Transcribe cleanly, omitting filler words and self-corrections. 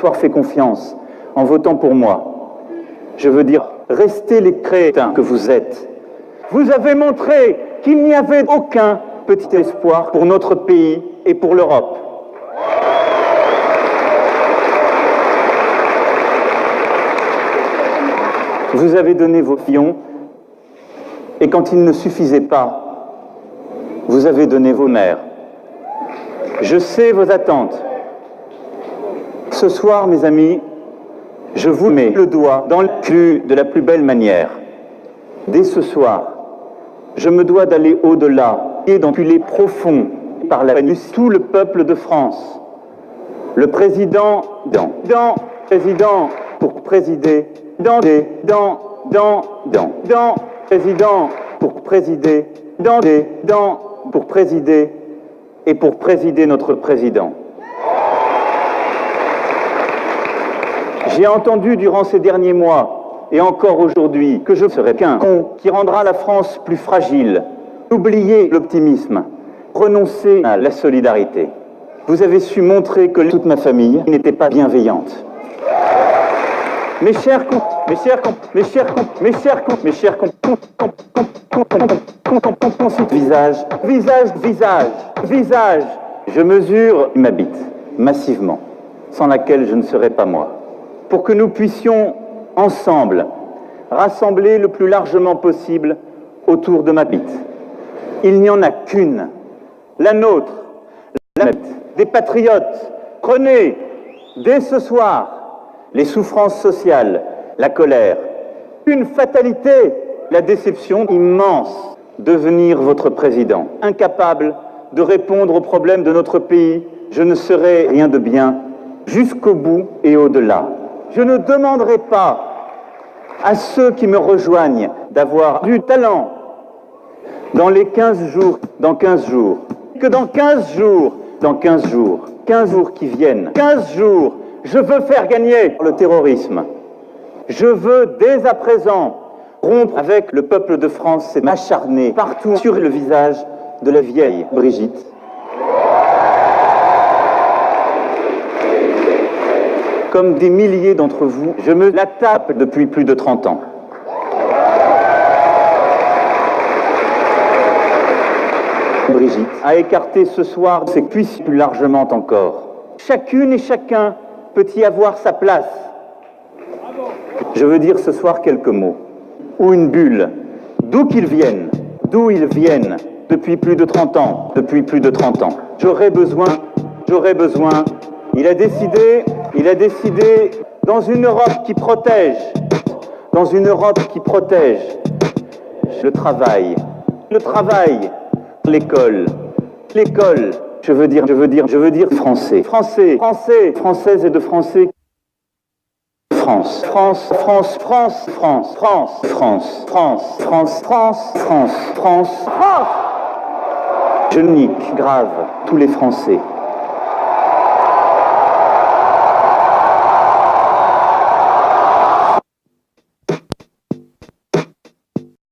Avoir fait confiance en votant pour moi. Je veux dire, restez les crétins que vous êtes. Vous avez montré qu'il n'y avait aucun petit espoir pour notre pays et pour l'Europe. Vous avez donné vos pions, et quand il ne suffisait pas, vous avez donné vos mères. Je sais vos attentes. Ce soir, mes amis, je vous mets le doigt dans le cul de la plus belle manière. Dès ce soir, je me dois d'aller au-delà et d'enculer profond par la peine tout le peuple de France. Le président, président, pour présider, président, pour présider, pour présider, et pour présider notre président. J'ai entendu durant ces derniers mois, et encore aujourd'hui, que je serai qu'un con qui rendra la France plus fragile. Oubliez l'optimisme, renoncez à la solidarité. Vous avez su montrer que toute ma famille n'était pas bienveillante. Mes chers visage, je mesure ma bite, massivement, sans laquelle je ne serais pas moi. Pour que nous puissions, ensemble, rassembler le plus largement possible autour de ma bite. Il n'y en a qu'une, la nôtre, la bite des patriotes. Prenez, dès ce soir, les souffrances sociales, la colère, une fatalité, la déception immense, devenir votre président. Incapable de répondre aux problèmes de notre pays, je ne serai rien de bien jusqu'au bout et au-delà. Je ne demanderai pas à ceux qui me rejoignent d'avoir du talent dans les 15 jours, que dans 15 jours qui viennent, 15 jours, je veux faire gagner le terrorisme. Je veux dès à présent rompre avec le peuple de France et m'acharner partout sur le visage de la vieille Brigitte. Comme des milliers d'entre vous, je me la tape depuis plus de 30 ans. Brigitte a écarté ce soir ses cuisses plus largement encore. Chacune et chacun peut y avoir sa place. Je veux dire ce soir quelques mots. Ou une bulle, d'où ils viennent, depuis plus de 30 ans, J'aurais besoin, il a décidé, dans une Europe qui protège, le travail, l'école, je veux dire français, françaises et de français. France. Je nique grave tous les Français.